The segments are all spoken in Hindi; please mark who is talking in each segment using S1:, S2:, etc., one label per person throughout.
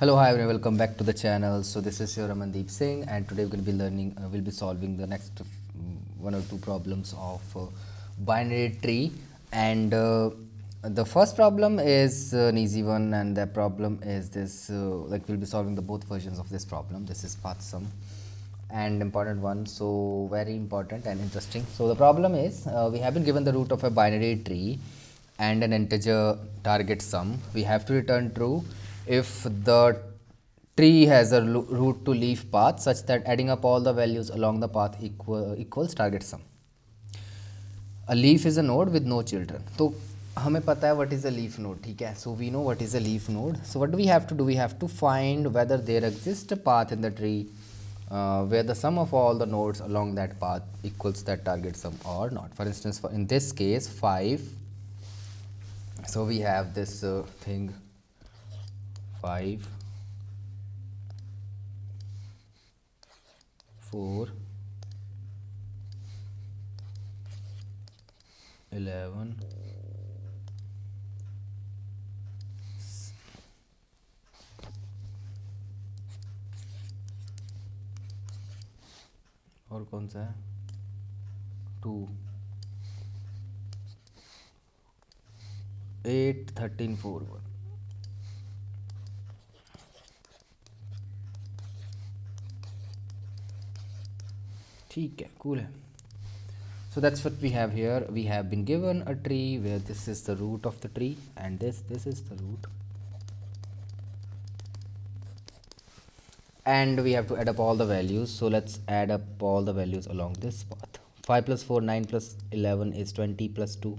S1: Hello, hi everyone. Welcome back to the channel. So this is your Amandeep Singh, and today we're going to be learning. We'll be solving the next one or two problems of binary tree, and the first problem is an easy one, and the problem is this. Like we'll be solving the both versions of this problem. This is path sum, and important one. So very important and interesting. So the problem is we have been given the root of a binary tree and an integer target sum. We have to return true if the tree has a root to leaf path such that adding up all the values along the path equals target sum. A leaf is a node with no children. तो हमें पता है what is a leaf node, ठीक है. So we know what is a leaf node. So what do we have to do? We have to find whether there exists a path in the tree where the sum of all the nodes along that path equals that target sum or not. For instance, in this case 5. So we have this thing 5, 4, 11, और कौन सा है 2, 8, 13, 4, 1. ठीक है, cool है. So that's what we have here. We have been given a tree where this is the root of the tree and this is the root, and we have to add up all the values. So let's add up all the values along this path. 5 plus 4, 9 plus 11 is 20 plus 2,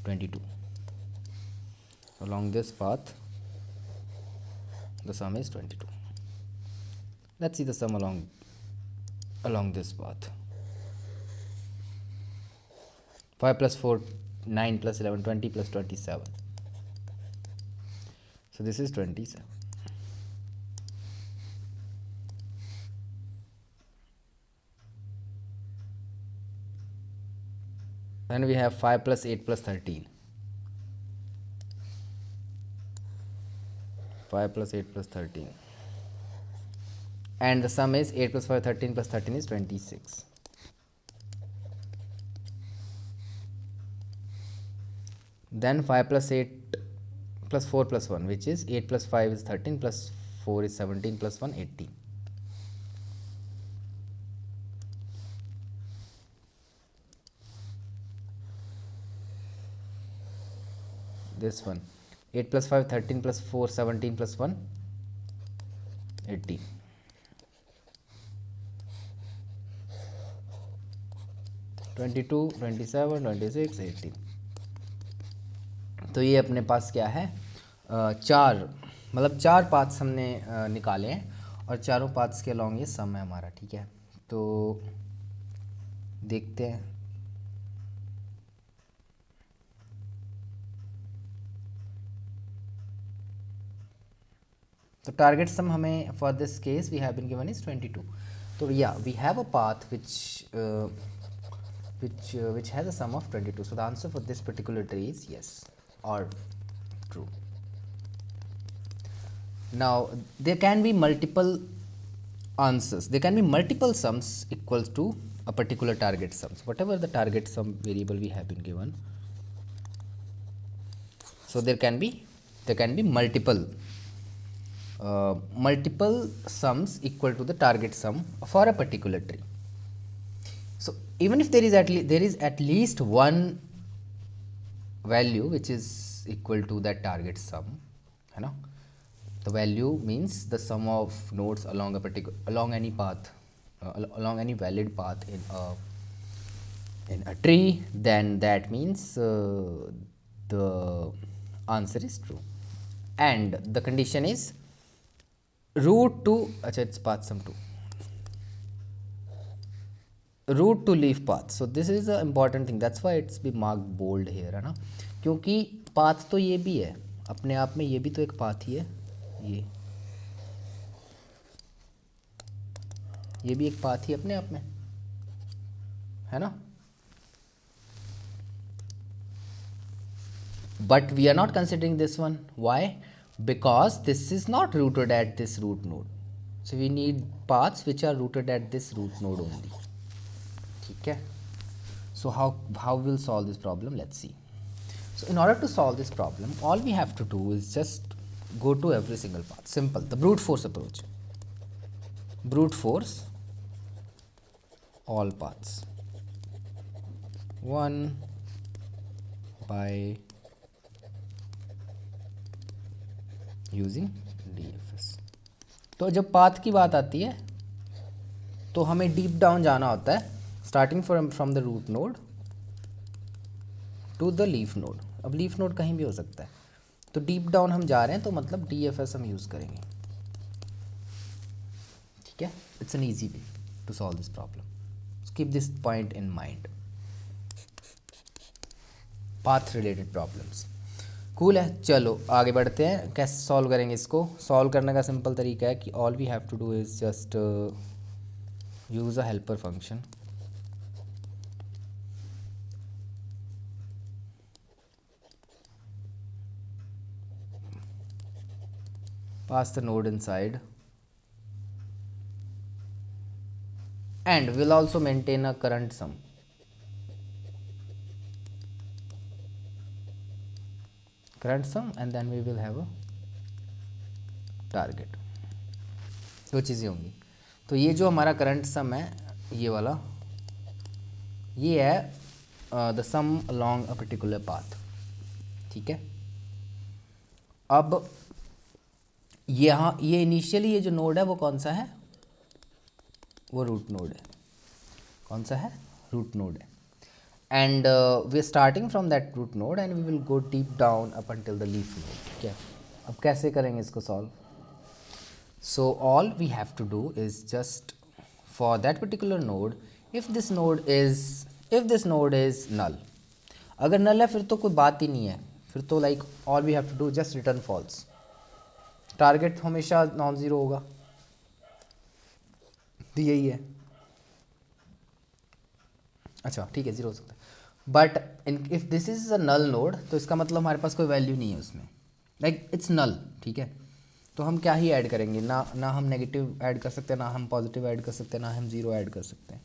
S1: 22. Along this path the sum is 22. Let's see the sum along this path. 5 plus 4, 9 plus 11, 20 plus 27. So this is 27. Then we have 5 plus 8 plus 13. 5 plus 8 plus 13. And the sum is 8 plus 5, 13 plus 13 is 26. Then 5 plus 8 plus 4 plus 1, which is 8 plus 5 is 13 plus 4 is 17 plus 1, 18. This one 8 plus 5, 13 plus 4, 17 plus 1, 18. Twenty 27, 26, 18. तो ये अपने पास क्या है, चार, मतलब चार पाथ्स हमने निकाले हैं और चारों पाथ्स के अलॉन्ग ये सम है हमारा, ठीक है. तो देखते हैं. तो टारगेट सम हमें for this case we have been given is 22. तो या we have a path which has a sum of 22. So the answer for this particular tree is yes or true. Now there can be multiple answers. There can be multiple sums equals to a particular target sum. So whatever the target sum variable we have been given, so there can be multiple sums equal to the target sum for a particular tree. So even if there is at least one value which is equal to that target sum, है ना. The value means the sum of nodes along any path, along any valid path in a tree, then that means the answer is true. And the condition is root to, it's path sum 2, root to leaf path. So this is a important thing, that's why it's be mark bold here, है ना. क्योंकि पाथ तो ये भी है अपने आप में, ये भी तो एक पाथ ही है, ये भी एक पाथ ही अपने आप में, है ना. But we are not considering this one. Why? because this is not rooted at this root node. So we need paths which are rooted at this root node only. ठीक है. So how we'll solve this problem? Let's see. So in order to solve this problem, all we have to do is just go to every single path. Simple. The brute force approach. Brute force all paths. 1 by using DFS. तो जब पाथ की बात आती है तो हमें डीप डाउन जाना होता है, starting from the root node to the leaf node. अब लीफ नोड कहीं भी हो सकता है, तो डीप डाउन हम जा रहे हैं, तो मतलब DFS हम यूज़ करेंगे. ठीक है. It's an easy way to solve this problem. Keep this point in mind. Path related problems. Cool है. चलो आगे बढ़ते हैं. कैसे सॉल्व करेंगे इसको? सॉल्व करने का सिंपल तरीका है कि all we have to do is just use a helper function. Pass the node inside, and we'll also maintain a current sum. And then we will have a target. दो चीज़ें होंगी. तो ये जो हमारा करंट सम है, ये वाला, ये है the sum along a particular path. ठीक है. अब यहाँ ये इनिशियली ये जो नोड है वो कौन सा है? वो रूट नोड है. कौन सा है? रूट नोड है. And we are starting from that root node and we will go deep down up until the leaf node. ठीक है. अब कैसे करेंगे इसको solve? So all we have to do is just for that particular node, if this node is null. अगर नल है फिर तो कोई बात ही नहीं है. फिर तो like all we have to do just return false. Target हमेशा नॉन ज़ीरो होगा. तो यही है. अच्छा ठीक है, ज़ीरो हो सकता है. But if this is a null node, तो इसका मतलब हमारे पास कोई वैल्यू नहीं है उसमें. लाइक इट्स नल. ठीक है. तो हम क्या ही ऐड करेंगे? ना हम नेगेटिव ऐड कर सकते हैं, ना हम पॉजिटिव ऐड कर सकते हैं, ना हम ज़ीरो ऐड कर सकते हैं.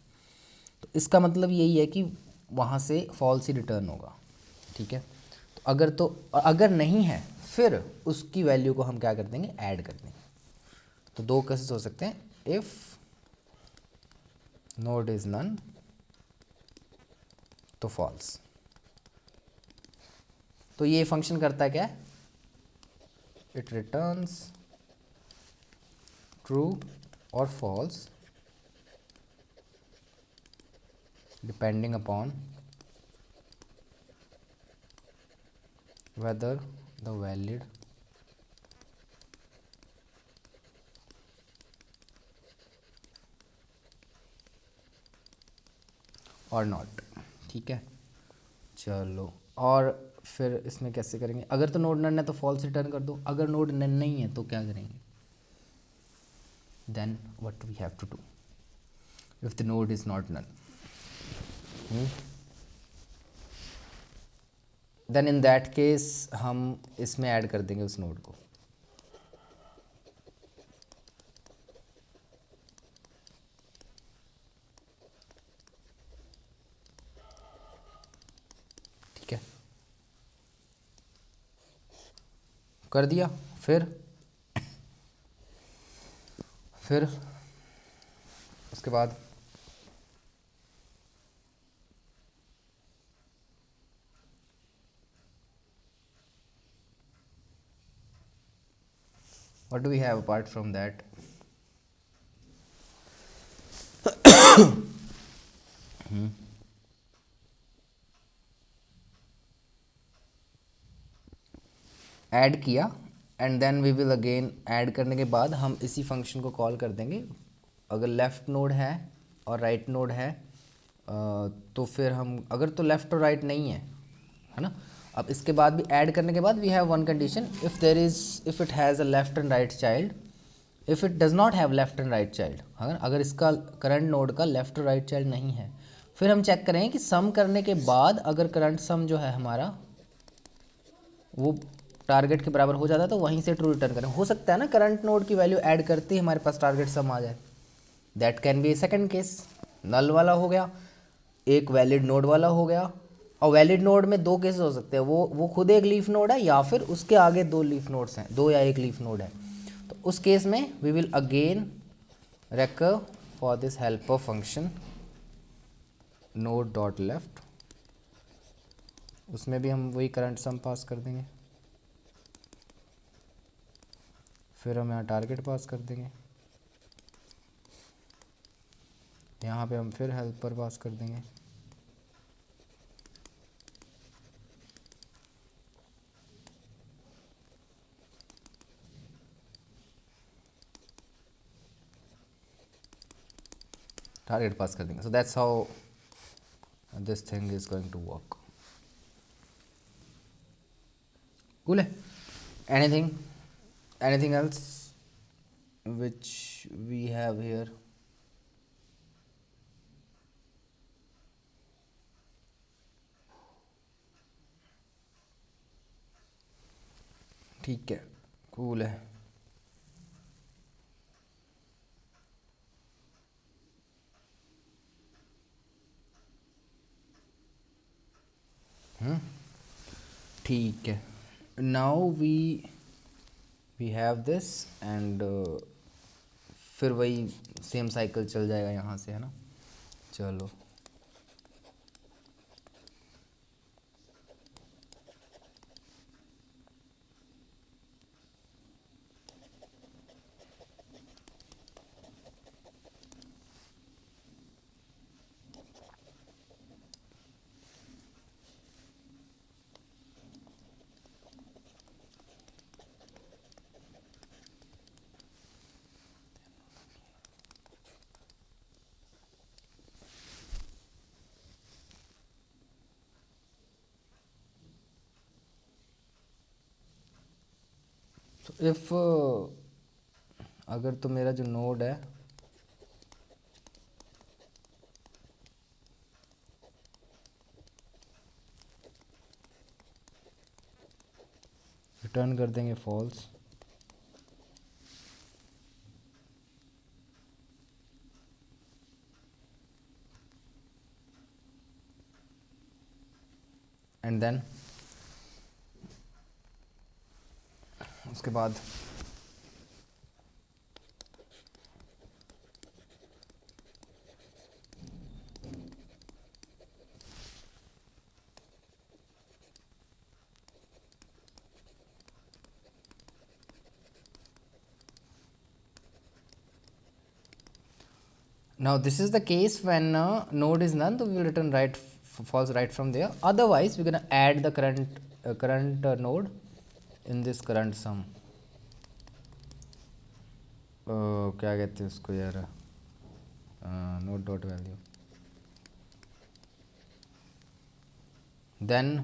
S1: तो इसका मतलब यही है कि वहाँ से फॉल्स ही रिटर्न होगा. ठीक है. तो अगर नहीं है फिर उसकी वैल्यू को हम क्या कर देंगे? ऐड कर देंगे. तो दो केसेस हो सकते हैं. इफ़ नोड इज नन तो फॉल्स. तो ये फंक्शन करता है क्या? इट रिटर्न्स ट्रू और false depending upon whether the valid or not. ठीक है. चलो, और फिर इसमें कैसे करेंगे? अगर तो नोड नन है तो फॉल्स रिटर्न कर दो. अगर नोड नन नहीं है तो क्या करेंगे? Then what we have to do if the node is not none? Then in that case हम इसमें ऐड कर देंगे उस नोड को. ठीक है. कर दिया. फिर उसके बाद what do we have apart from that? Add किया and then we will again add करने के बाद हम इसी फंक्शन को कॉल कर देंगे. अगर लेफ़्ट नोड है और राइट नोड है तो फिर हम, अगर तो लेफ़्ट और राइट नहीं है ना. अब इसके बाद भी ऐड करने के बाद we have one condition. If it has a left and right child, if it does not have left and right child, अगर इसका करंट नोड का लेफ़्ट और राइट चाइल्ड नहीं है, फिर हम चेक करेंगे कि सम करने के बाद अगर करंट सम जो है हमारा वो टारगेट के बराबर हो जाता है तो वहीं से ट्रू रिटर्न करें। हो सकता है ना करंट नोड की वैल्यू ऐड करते ही हमारे पास टारगेट सम आ जाए, that can be second case. Null वाला हो गया, एक वैलिड नोड वाला हो गया। और वैलिड नोड में दो केसेस हो सकते हैं, वो खुद एक लीफ नोड है या फिर उसके आगे दो लीफ नोड्स हैं, दो या एक लीफ नोड है। तो उस केस में we will again recur for this helper function node dot left, उसमें भी हम वही करंट सम पास कर देंगे, फिर हम यहाँ टारगेट पास कर देंगे, यहाँ पे हम फिर हेल्पर पास कर देंगे, टारगेट पास कर देंगे। So that's how this thing is going to work. Cool है। Anything anything else which we have here? ठीक है, कूल है। ठीक है, now we have this and फिर वही सेम साइकिल चल जाएगा यहाँ से, है ना। चलो, तो इफ़ अगर तो मेरा जो नोड है रिटर्न कर देंगे फॉल्स, एंड देन उसके बाद now this is the case when node is none, so we will return right false right from there. Otherwise we're gonna add the current node in this current sum. क्या कहते हैं उसको यार, नोड डॉट वैल्यू, देन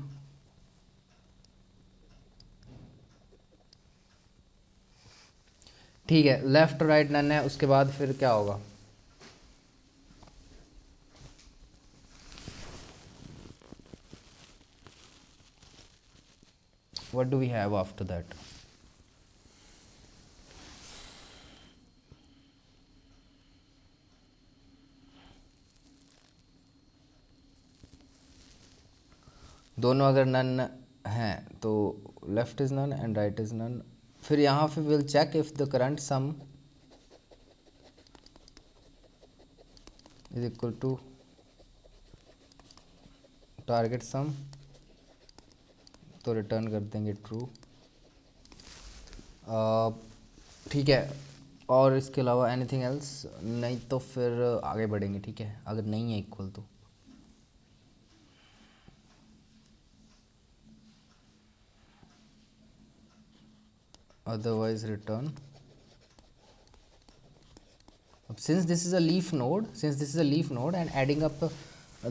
S1: ठीक है, लेफ्ट राइट नन है, उसके बाद फिर क्या होगा? what do we have after that? दोनों अगर नन हैं तो left is none and right is none. फिर यहाँ पे will check if the current sum is equal to target sum, तो रिटर्न कर देंगे ट्रू। ठीक है, और इसके अलावा एनीथिंग एल्स? नहीं तो फिर आगे बढ़ेंगे, ठीक है, अगर नहीं है इक्वल तो। otherwise return, since this is a leaf node and adding up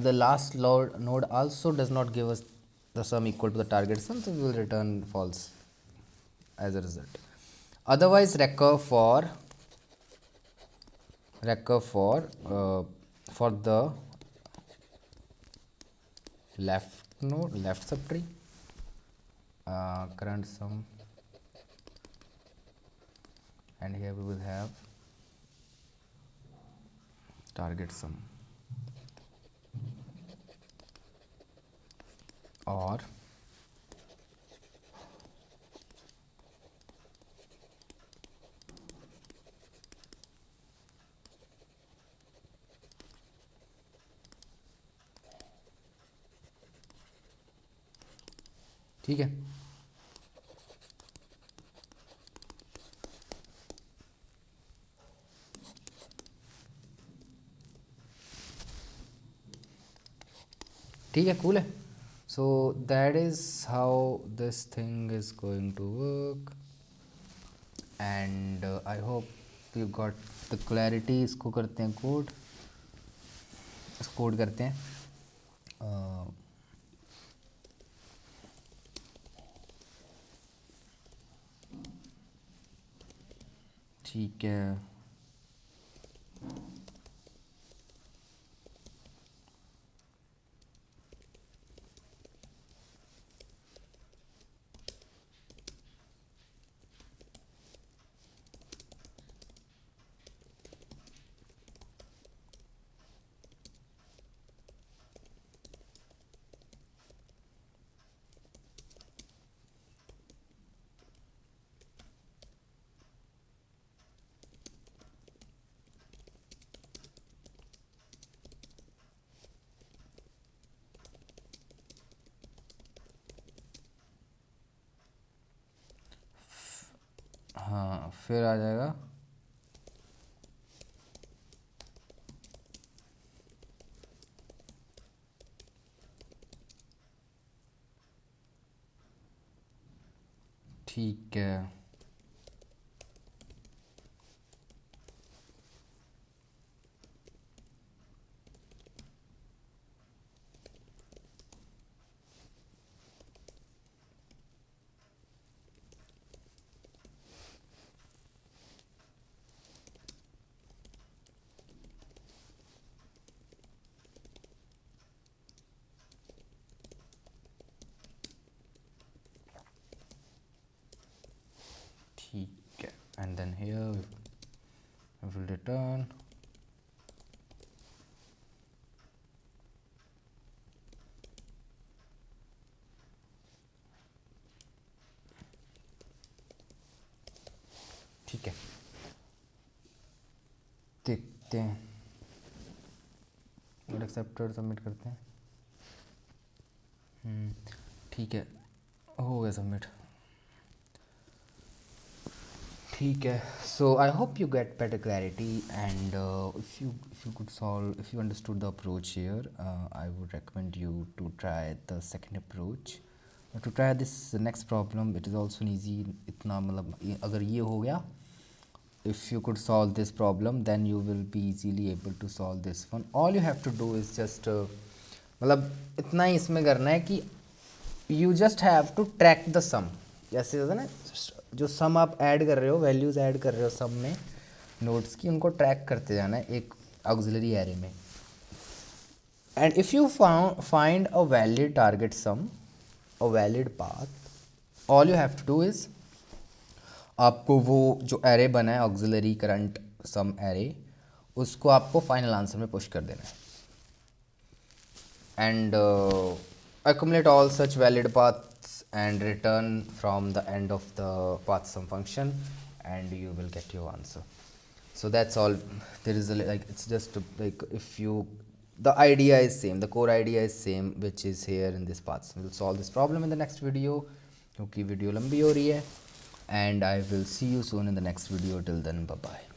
S1: the last node also does not give us the sum equal to the target sum, so we will return false as a result. Otherwise recur for the left subtree, current sum, and here we will have target sum, or ठीक है। ठीक है, कूल है। So that is how this thing is going to work, and I hope you got the clarity. इसको करते हैं कोड, इसको कोड करते हैं। ठीक है, हाँ फिर आ जाएगा ठीक है। ठीक है, and then here we will return ठीक है। देखते हैं, नोट एक्सेप्टेड, सबमिट करते हैं। ठीक है, हो गया सबमिट। ठीक है, so I hope you get better clarity, and if you could solve, if you understood the approach here, I would recommend you to try the second approach. To try this next problem, it is also an easy, इतना मतलब अगर ये हो गया, if you could solve this problem, then you will be easily able to solve this one. All you have to do is just मतलब इतना ही इसमें करना है कि you just have to track the sum। जैसे होता है ना, जो सम आप ऐड कर रहे हो, वैल्यूज़ ऐड कर रहे हो सम में नोट्स की, उनको ट्रैक करते जाना है एक ऑक्सिलरी एरे में। And if you find a valid target sum, a valid path, all you have to do is, आपको वो जो एरे बना है ऑक्सिलरी करंट सम एरे, उसको आपको फाइनल आंसर में पुश कर देना है। And accumulate all such valid paths and return from the end of the path sum function, and you will get your answer. So that's all. There is a, like, it's just like, if you, the idea is same, the core idea is same, which is here in this path. We'll solve this problem in the next video क्योंकि वीडियो लंबी हो रही है, and I will see you soon in the next video. Till then, bye bye.